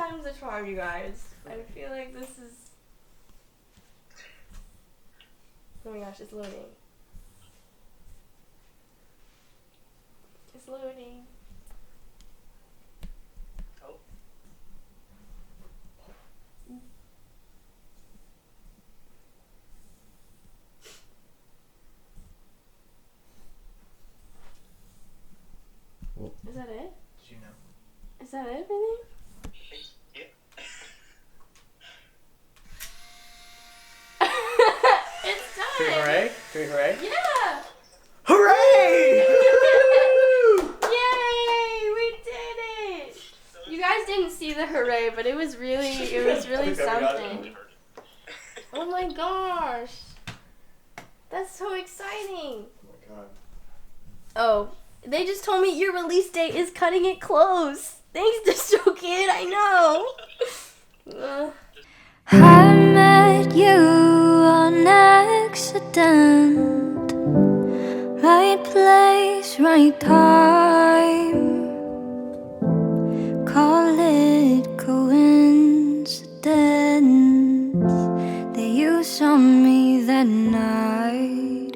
time's the charm, you guys. I feel like this is... Oh my gosh, it's loading. It's loading. Oh. Is that it? Did you know? Is that it, everything? Yeah. It's done! Can we hooray? Can we hooray? Yeah! Hooray! Yay! We did it! You guys didn't see the hooray, but it was really something. Oh my gosh! That's so exciting! Oh my god. Oh, they just told me your release date is cutting it close. Thanks, DistroKid, I know. I met you on accident. Right place, right time. Call it coincidence that you saw me that night.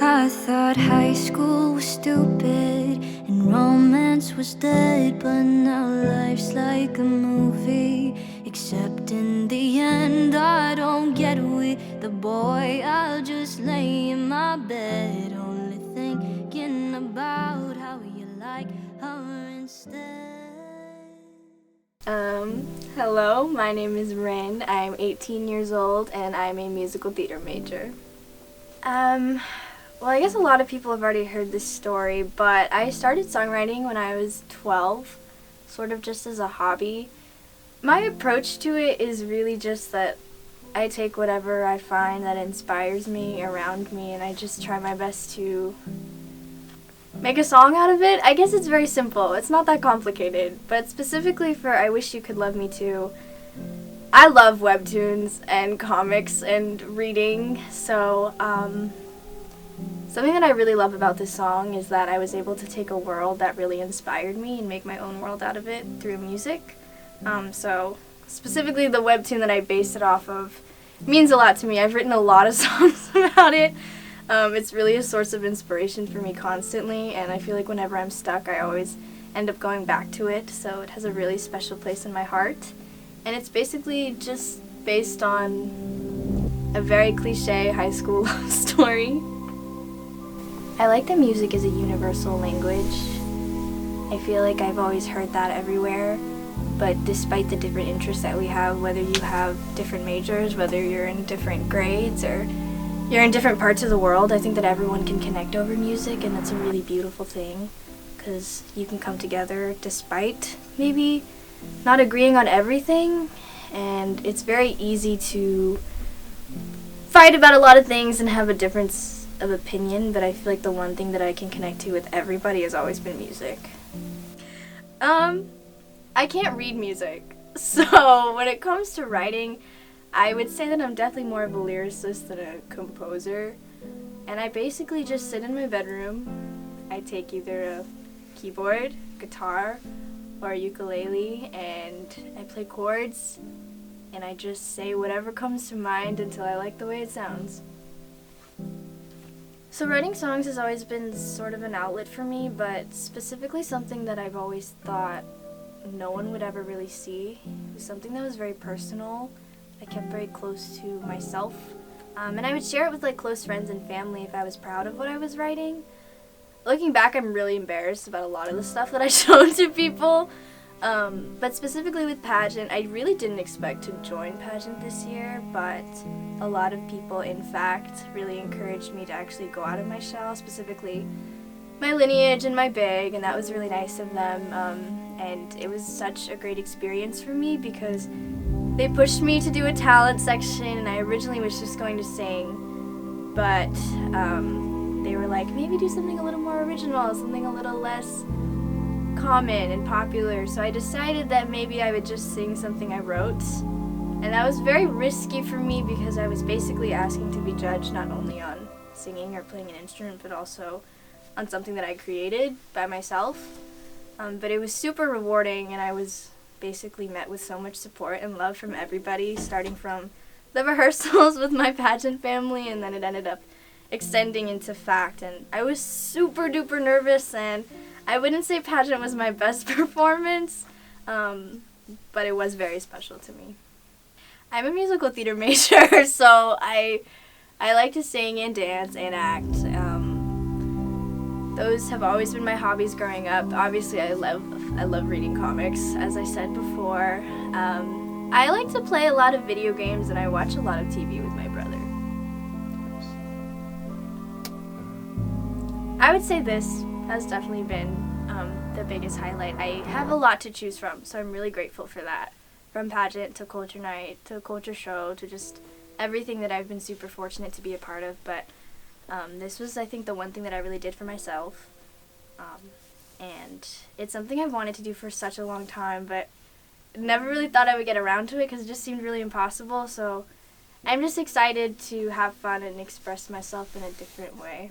I thought high school was stupid and romance was dead, but now life's like a movie, except in the end I don't get with the boy. I'll just lay in my bed, only thinking about how you like her instead. Hello, my name is Rin. I'm 18 years old and I'm a musical theater major. Well, I guess a lot of people have already heard this story, but I started songwriting when I was 12, sort of just as a hobby. My approach to it is really just that I take whatever I find that inspires me around me and I just try my best to make a song out of it. I guess it's very simple. It's not that complicated, but specifically for I Wish You Could Love Me Too, I love webtoons and comics and reading, so something that I really love about this song is that I was able to take a world that really inspired me and make my own world out of it through music. So specifically the webtoon that I based it off of means a lot to me. I've written a lot of songs about it. It's really a source of inspiration for me constantly, and I feel like whenever I'm stuck, I always end up going back to it, so it has a really special place in my heart. And it's basically just based on a very cliche high school love story. I like that music is a universal language. I feel like I've always heard that everywhere, but despite the different interests that we have, whether you have different majors, whether you're in different grades, or you're in different parts of the world, I think that everyone can connect over music, and that's a really beautiful thing, because you can come together despite maybe not agreeing on everything, and it's very easy to fight about a lot of things and have a difference of opinion, but I feel like the one thing that I can connect to with everybody has always been music. I can't read music, so when it comes to writing, I would say that I'm definitely more of a lyricist than a composer, and I basically just sit in my bedroom. I take either a keyboard, guitar, or a ukulele, and I play chords, and I just say whatever comes to mind until I like the way it sounds. So writing songs has always been sort of an outlet for me, but specifically something that I've always thought no one would ever really see. It was something that was very personal. I kept very close to myself, and I would share it with like close friends and family if I was proud of what I was writing. Looking back, I'm really embarrassed about a lot of the stuff that I showed to people, but specifically with pageant, I really didn't expect to join pageant this year, but a lot of people, in fact, really encouraged me to actually go out of my shell, specifically my lineage and my big, and that was really nice of them, and it was such a great experience for me because they pushed me to do a talent section, and I originally was just going to sing, but they were like, maybe do something a little more original, something a little less common and popular, so I decided that maybe I would just sing something I wrote, and that was very risky for me because I was basically asking to be judged not only on singing or playing an instrument, but also on something that I created by myself, but it was super rewarding, and I was basically met with so much support and love from everybody, starting from the rehearsals with my pageant family, and then it ended up extending into fact. And I was super duper nervous, and I wouldn't say pageant was my best performance, but it was very special to me. I'm a musical theater major, so I like to sing and dance and act. Those have always been my hobbies growing up. Obviously, I love reading comics, as I said before. I like to play a lot of video games, and I watch a lot of TV with my brother. I would say this has definitely been the biggest highlight. I have a lot to choose from, so I'm really grateful for that. From pageant to culture night to culture show to just everything that I've been super fortunate to be a part of. But this was, I think, the one thing that I really did for myself. And it's something I've wanted to do for such a long time, but never really thought I would get around to it because it just seemed really impossible. So I'm just excited to have fun and express myself in a different way.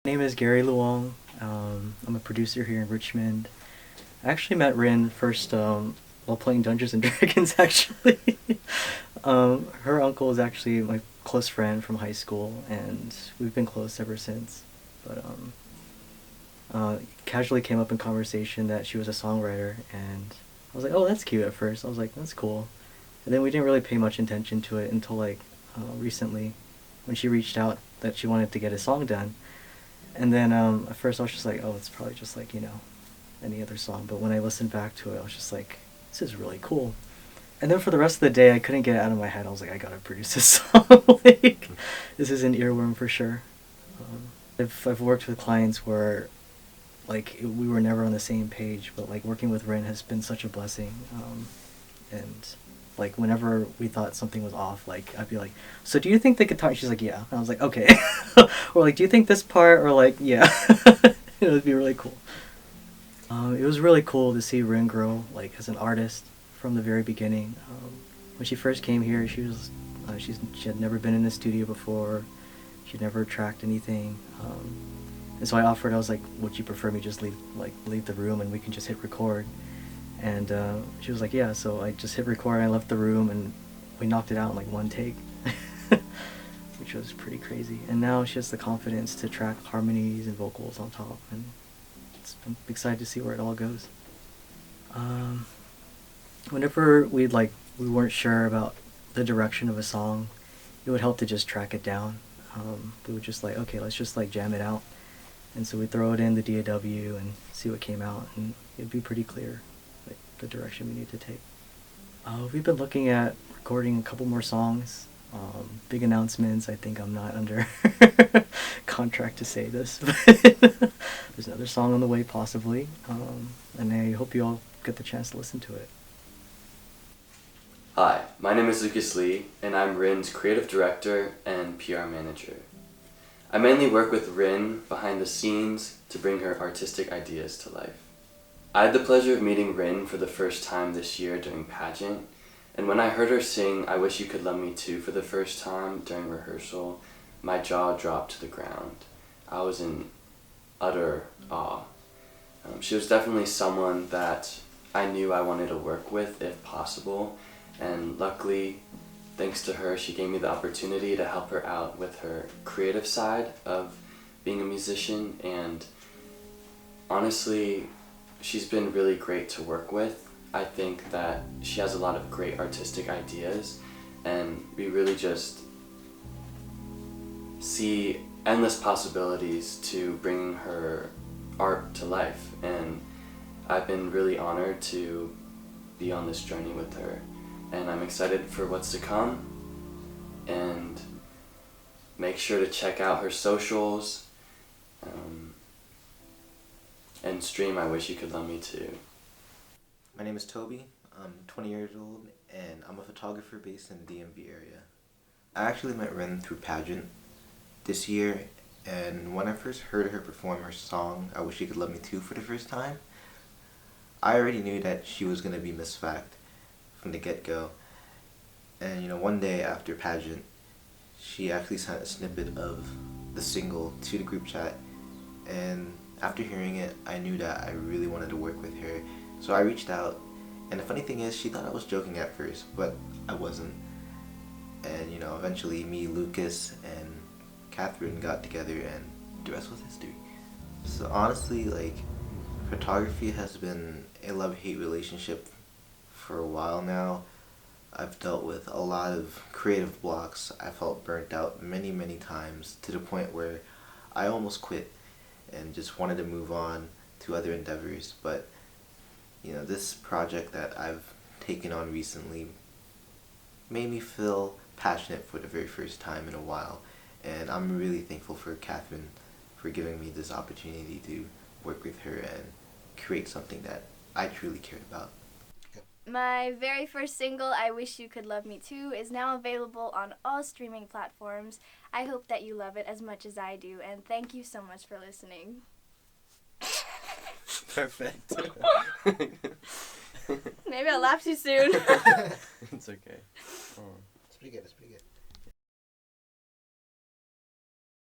My name is Gary Luong. I'm a producer here in Richmond. I actually met Rin first while playing Dungeons and Dragons, actually. Her uncle is actually my close friend from high school, and we've been close ever since. But casually came up in conversation that she was a songwriter, and I was like, oh, that's cute at first. I was like, that's cool. And then we didn't really pay much attention to it until recently when she reached out that she wanted to get a song done. And then at first I was just like, oh, it's probably just like, any other song. But when I listened back to it, I was just like, this is really cool. And then for the rest of the day, I couldn't get it out of my head. I was like, I gotta produce this song. This is an earworm for sure. I've worked with clients where we were never on the same page, but working with Rin has been such a blessing. And whenever we thought something was off, I'd be like, so do you think the guitar? She's like, yeah. And I was like, okay. Or do you think this part? Or yeah. It would be really cool. It was really cool to see Rin grow as an artist from the very beginning. When she first came here, she had never been in a studio before. She'd never tracked anything. And so I offered, I was like, would you prefer me just leave the room and we can just hit record? And she was like, yeah. So I just hit record and I left the room and we knocked it out in one take, which was pretty crazy. And now she has the confidence to track harmonies and vocals on top, and I'm excited to see where it all goes. Whenever we weren't sure about the direction of a song, it would help to just track it down. We would just okay, let's just jam it out. And so we'd throw it in the DAW and see what came out, and it'd be pretty clear the direction we need to take. We've been looking at recording a couple more songs. Big announcements. I think I'm not under contract to say this, but there's another song on the way possibly, and I hope you all get the chance to listen to it. Hi, my name is Lucas Lee, and I'm Rin's creative director and PR manager. I mainly work with Rin behind the scenes to bring her artistic ideas to life. I had the pleasure of meeting Rin for the first time this year during pageant, and when I heard her sing I Wish You Could Love Me Too for the first time during rehearsal, my jaw dropped to the ground. I was in utter awe. She was definitely someone that I knew I wanted to work with if possible, and luckily, thanks to her, she gave me the opportunity to help her out with her creative side of being a musician, and honestly, she's been really great to work with. I think that she has a lot of great artistic ideas, and we really just see endless possibilities to bringing her art to life, and I've been really honored to be on this journey with her, and I'm excited for what's to come. And make sure to check out her socials and stream I Wish You Could Love Me Too. My name is Tobey. I'm 20 years old and I'm a photographer based in the DMV area. I actually met Rin through pageant this year, and when I first heard her perform her song I Wish You Could Love Me Too for the first time, I already knew that she was going to be Miss Fact from the get-go. And one day after pageant, she actually sent a snippet of the single to the group chat, and after hearing it, I knew that I really wanted to work with her. So I reached out, and the funny thing is, she thought I was joking at first, but I wasn't. And eventually me, Lucas, and Catherine got together, and the rest was history. So honestly, like, photography has been a love-hate relationship for a while now. I've dealt with a lot of creative blocks. I felt burnt out many, many times to the point where I almost quit and just wanted to move on to other endeavors. But this project that I've taken on recently made me feel passionate for the very first time in a while, and I'm really thankful for Catherine for giving me this opportunity to work with her and create something that I truly cared about. My very first single, I Wish You Could Love Me Too, is now available on all streaming platforms. I hope that you love it as much as I do, and thank you so much for listening. Perfect. Maybe I laughed too soon. It's okay. It's pretty good.